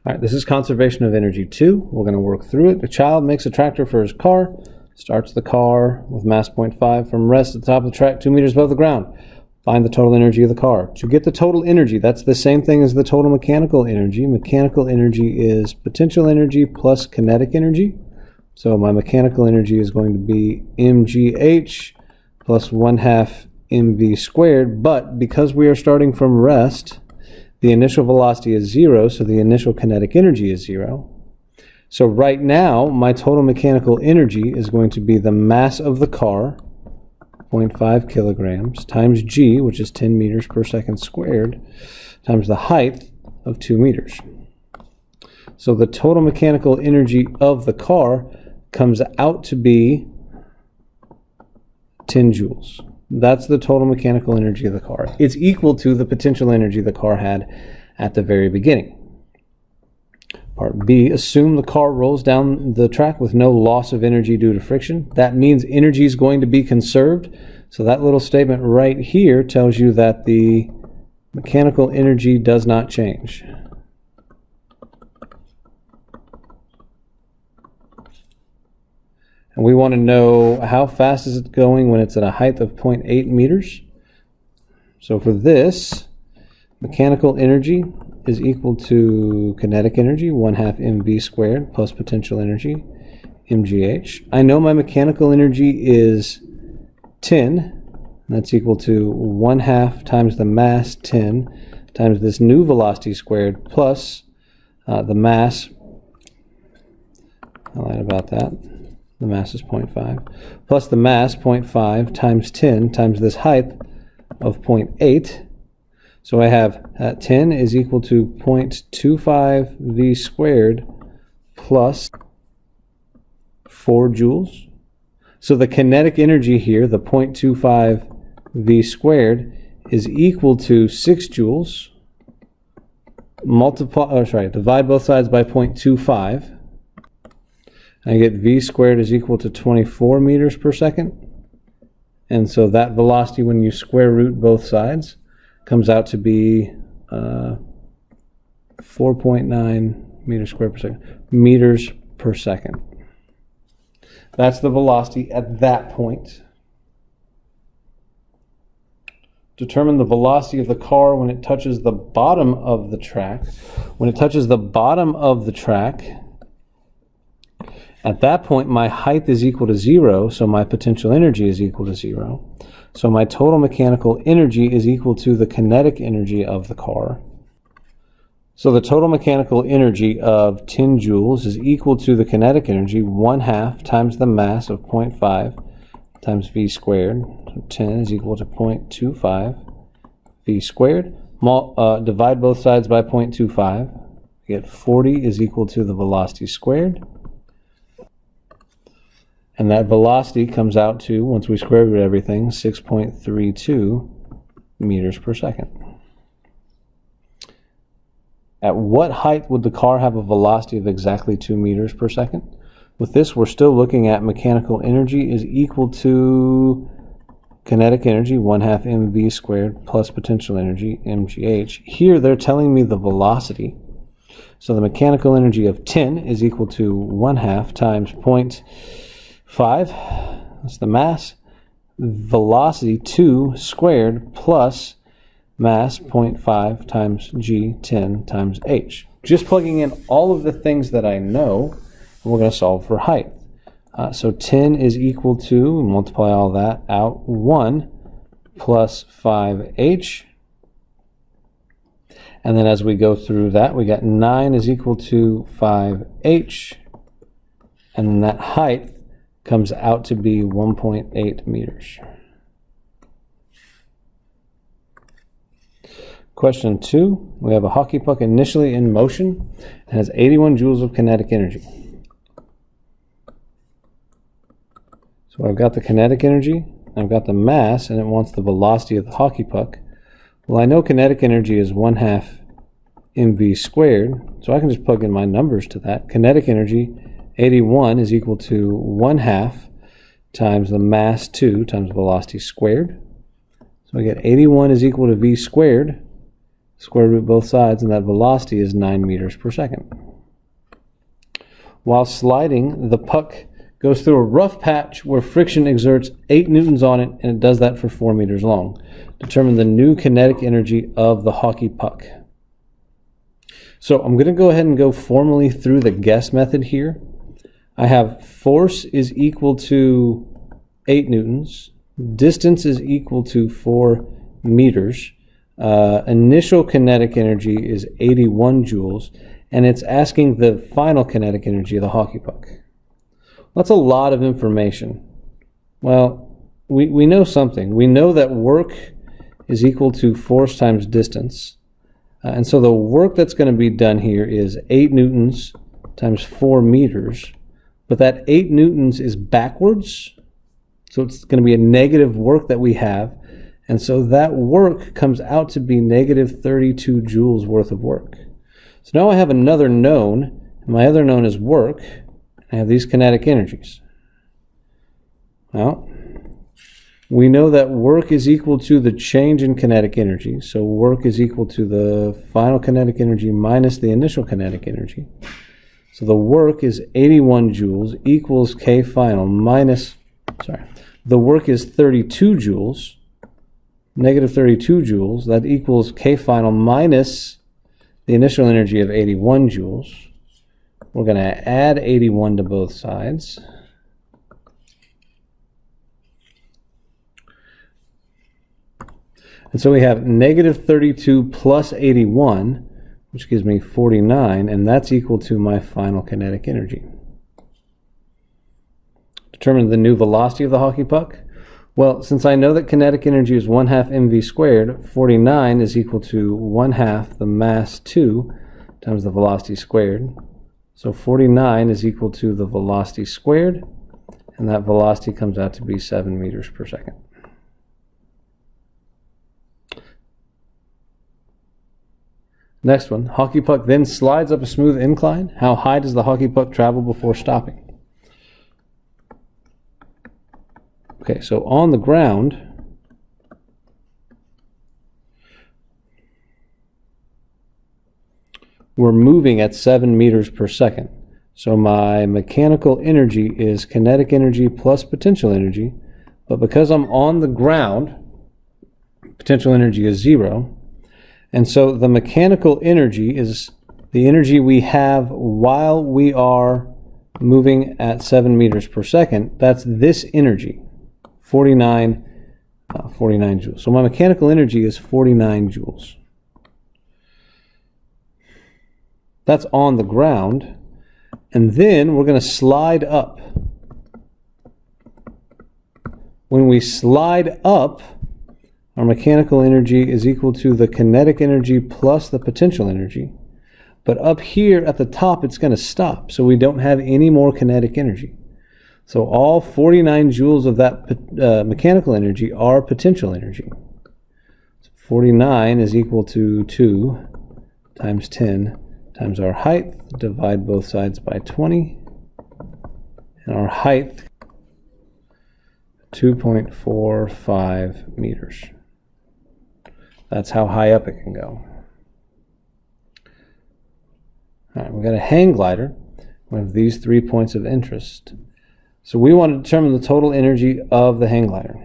All right, this is conservation of energy 2. We're going to work through it. A child makes a tractor for his car, starts the car with mass 0.5 from rest at the top of the track 2 meters above the ground. Find the total energy of the car. To get the total energy, that's the same thing as the total mechanical energy. Mechanical energy is potential energy plus kinetic energy. So my mechanical energy is going to be mgh plus 1/2 mv squared. But because we are starting from rest, the initial velocity is 0, so the initial kinetic energy is 0. So right now, my total mechanical energy is going to be the mass of the car, 0.5 kilograms, times g, which is 10 meters per second squared, times the height of 2 meters. So the total mechanical energy of the car comes out to be 10 joules. That's the total mechanical energy of the car. It's equal to the potential energy the car had at the very beginning. Part B, assume the car rolls down the track with no loss of energy due to friction. That means energy is going to be conserved. So that little statement right here tells you that the mechanical energy does not change. And we want to know how fast is it going when it's at a height of 0.8 meters. So for this, mechanical energy is equal to kinetic energy, 1/2 mv squared, plus potential energy, mgh. I know my mechanical energy is 10, and that's equal to 1/2 times the mass, 10, times this new velocity squared, plus the mass, I lied about that. The mass is 0.5, plus the mass, 0.5, times 10, times this height of 0.8. So I have 10 is equal to 0.25 v squared plus 4 joules. So the kinetic energy here, the 0.25 v squared, is equal to 6 joules. Divide both sides by 0.25. I get v squared is equal to 24 meters per second. And so that velocity, when you square root both sides, comes out to be 4.9 meters squared per second. Meters per second. That's the velocity at that point. Determine the velocity of the car when it touches the bottom of the track. When it touches the bottom of the track, at that point, my height is equal to 0, so my potential energy is equal to 0. So my total mechanical energy is equal to the kinetic energy of the car. So the total mechanical energy of 10 joules is equal to the kinetic energy, 1/2 times the mass of 0.5 times v squared. So 10 is equal to 0.25 v squared. Divide both sides by 0.25. You get 40 is equal to the velocity squared. And that velocity comes out to, once we square root everything, 6.32 meters per second. At what height would the car have a velocity of exactly 2 meters per second? With this, we're still looking at mechanical energy is equal to kinetic energy, 1/2 mv squared, plus potential energy, mgh. Here, they're telling me the velocity. So the mechanical energy of 10 is equal to 1/2 times 0.5, that's the mass, velocity 2 squared plus mass 0.5 times g, 10 times h. Just plugging in all of the things that I know, and we're going to solve for height. So 10 is equal to, multiply all that out, 1 plus 5h. And then as we go through that, we got 9 is equal to 5h. And then that height comes out to be 1.8 meters. Question 2, we have a hockey puck initially in motion and has 81 joules of kinetic energy. So I've got the kinetic energy, I've got the mass, and it wants the velocity of the hockey puck. Well, I know kinetic energy is 1/2 mv squared, so I can just plug in my numbers to that. Kinetic energy, 81 is equal to 1/2 times the mass 2 times velocity squared. So I get 81 is equal to v squared square root both sides, and that velocity is 9 meters per second. While sliding, the puck goes through a rough patch where friction exerts 8 newtons on it, and it does that for 4 meters long. Determine the new kinetic energy of the hockey puck. So I'm going to go ahead and go formally through the guess method here. I have force is equal to 8 newtons. Distance is equal to 4 meters. Initial kinetic energy is 81 joules. And it's asking the final kinetic energy of the hockey puck. That's a lot of information. Well, we know something. We know that work is equal to force times distance. And so the work that's going to be done here is 8 newtons times 4 meters. But that 8 newtons is backwards. So it's going to be a negative work that we have. And so that work comes out to be negative 32 joules worth of work. So now I have another known, and my other known is work. I have these kinetic energies. Well, we know that work is equal to the change in kinetic energy. So work is equal to the final kinetic energy minus the initial kinetic energy. So the work is 81 joules equals K final minus, the work is 32 joules, negative 32 joules. That equals K final minus the initial energy of 81 joules. We're going to add 81 to both sides. And so we have negative 32 plus 81, which gives me 49, and that's equal to my final kinetic energy. Determine the new velocity of the hockey puck. Well, since I know that kinetic energy is 1/2 mv squared, 49 is equal to 1/2 the mass 2 times the velocity squared. So 49 is equal to the velocity squared, and that velocity comes out to be 7 meters per second. Next one, hockey puck then slides up a smooth incline. How high does the hockey puck travel before stopping? Okay, so on the ground, we're moving at 7 meters per second. So my mechanical energy is kinetic energy plus potential energy. But because I'm on the ground, potential energy is 0. And so the mechanical energy is the energy we have while we are moving at 7 meters per second. That's this energy. 49 joules. So my mechanical energy is 49 joules. That's on the ground. And then we're going to slide up. When we slide up, our mechanical energy is equal to the kinetic energy plus the potential energy. But up here at the top, it's going to stop. So we don't have any more kinetic energy. So all 49 joules of that mechanical energy are potential energy. So 49 is equal to 2 times 10 times our height. Divide both sides by 20. And our height, 2.45 meters. That's how high up it can go. All right, we've got a hang glider. We have these 3 points of interest. So we want to determine the total energy of the hang glider.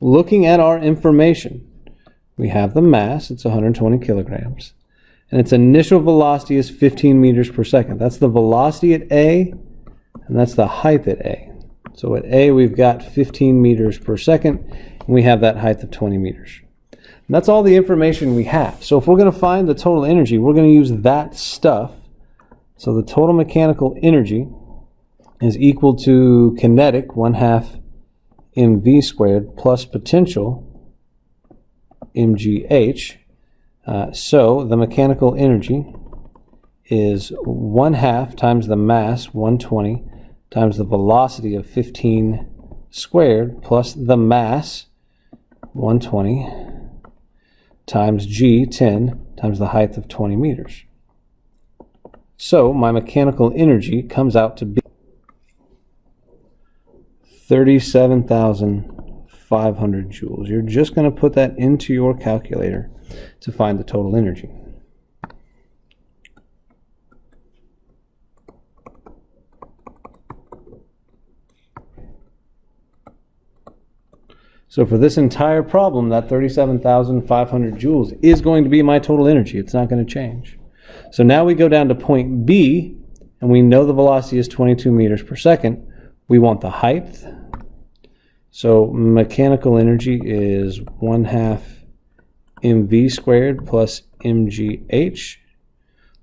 Looking at our information, we have the mass, it's 120 kilograms, and its initial velocity is 15 meters per second. That's the velocity at A, and that's the height at A. So at A, we've got 15 meters per second, and we have that height of 20 meters. And that's all the information we have. So if we're going to find the total energy, we're going to use that stuff. So the total mechanical energy is equal to kinetic, 1/2 mv squared, plus potential, mgh. So the mechanical energy is 1/2 times the mass, 120, times the velocity of 15 squared, plus the mass, 120, times g, 10, times the height of 20 meters. So my mechanical energy comes out to be 37,000 500 joules. You're just going to put that into your calculator to find the total energy. So for this entire problem, that 37,500 joules is going to be my total energy. It's not going to change. So now we go down to point B, and we know the velocity is 22 meters per second. We want the height. So mechanical energy is 1/2 mv squared plus mgh.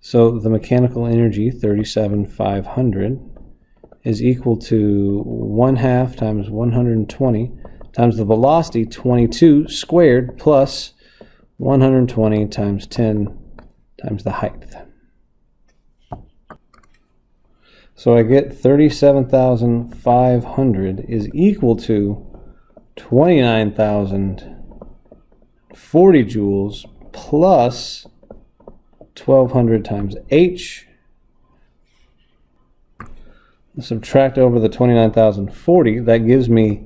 So the mechanical energy, 37,500, is equal to 1/2 times 120 times the velocity, 22 squared, plus 120 times 10 times the height. So I get 37,500 is equal to 29,040 joules plus 1,200 times h. Subtract over the 29,040, that gives me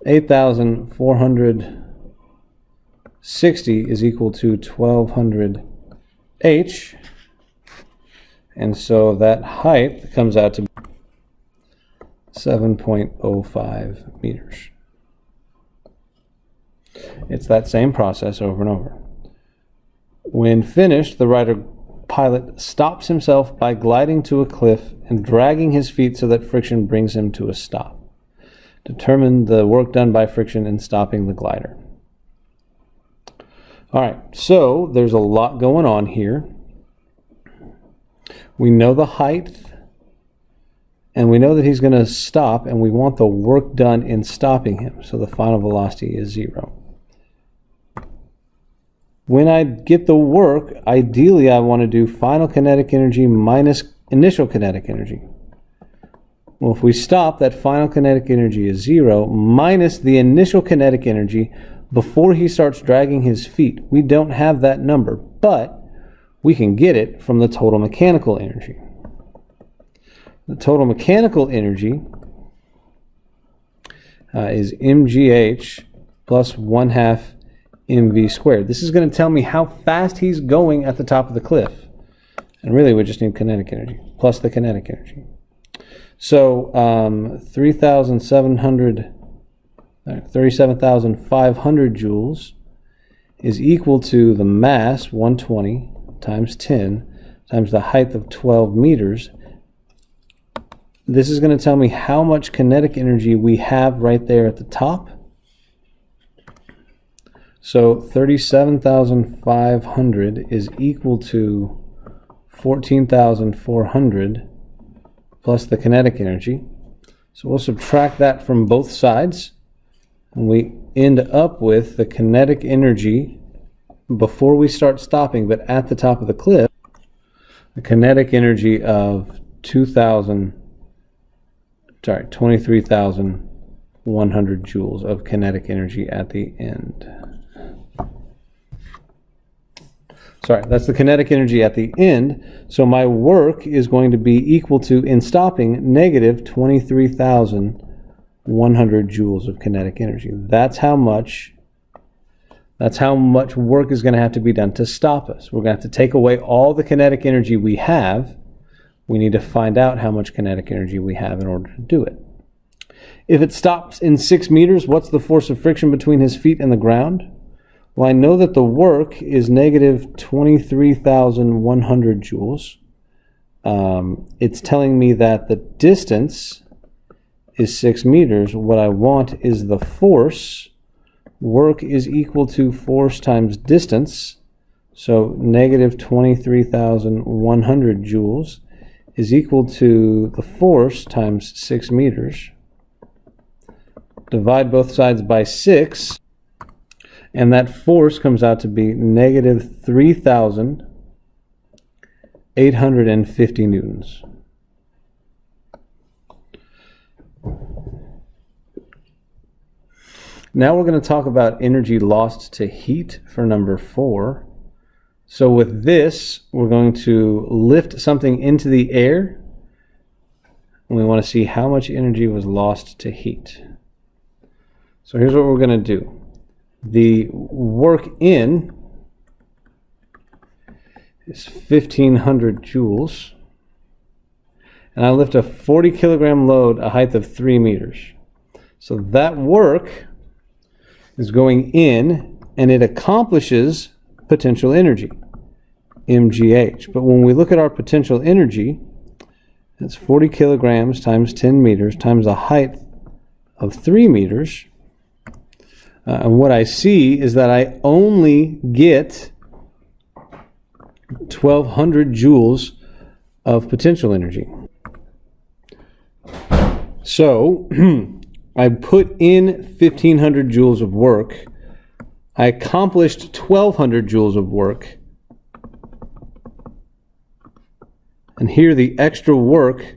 8,460 is equal to 1,200 h. And so that height comes out to 7.05 meters. It's that same process over and over. When finished, the rider pilot stops himself by gliding to a cliff and dragging his feet so that friction brings him to a stop. Determine the work done by friction in stopping the glider. All right, so there's a lot going on here. We know the height, and we know that he's going to stop, and we want the work done in stopping him. So the final velocity is 0. When I get the work, ideally I want to do final kinetic energy minus initial kinetic energy. Well, if we stop, that final kinetic energy is 0 minus the initial kinetic energy before he starts dragging his feet. We don't have that number, but we can get it from the total mechanical energy. The total mechanical energy is mgh plus 1/2 mv squared. This is going to tell me how fast he's going at the top of the cliff. And really we just need kinetic energy plus the kinetic energy. So 37,500 joules is equal to the mass, 120, times 10, times the height of 12 meters. This is going to tell me how much kinetic energy we have right there at the top. So 37,500 is equal to 14,400 plus the kinetic energy. So we'll subtract that from both sides, and we end up with the kinetic energy before we start stopping, but at the top of the cliff, the kinetic energy of 23,100 joules of kinetic energy at the end. Sorry, that's the kinetic energy at the end. So my work is going to be equal to, in stopping, negative 23,100 joules of kinetic energy. That's how much work is going to have to be done to stop us. We're going to have to take away all the kinetic energy we have. We need to find out how much kinetic energy we have in order to do it. If it stops in 6 meters, what's the force of friction between his feet and the ground? Well, I know that the work is negative 23,100 joules. It's telling me that the distance is 6 meters. What I want is the force. Work is equal to force times distance. So negative 23,100 joules is equal to the force times 6 meters. Divide both sides by 6. And that force comes out to be negative 3,850 newtons. Now we're going to talk about energy lost to heat for number 4. So with this, we're going to lift something into the air, and we want to see how much energy was lost to heat. So here's what we're going to do. The work in is 1,500 joules. And I lift a 40 kilogram load, a height of 3 meters. So that work is going in, and it accomplishes potential energy, mgh. But when we look at our potential energy, it's 40 kilograms times 10 meters times a height of 3 meters. And what I see is that I only get 1,200 joules of potential energy. So I put in 1,500 joules of work. I accomplished 1,200 joules of work. And here the extra work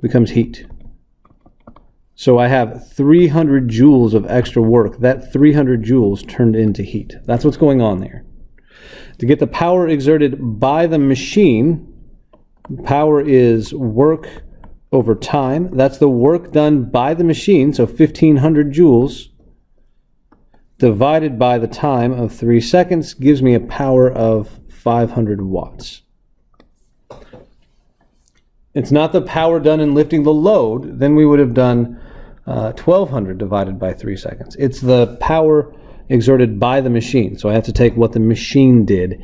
becomes heat. So I have 300 joules of extra work. That 300 joules turned into heat. That's what's going on there. To get the power exerted by the machine, power is work over time. That's the work done by the machine, so 1,500 joules divided by the time of 3 seconds gives me a power of 500 watts. It's not the power done in lifting the load. Then we would have done 1,200 divided by 3 seconds. It's the power exerted by the machine. So I have to take what the machine did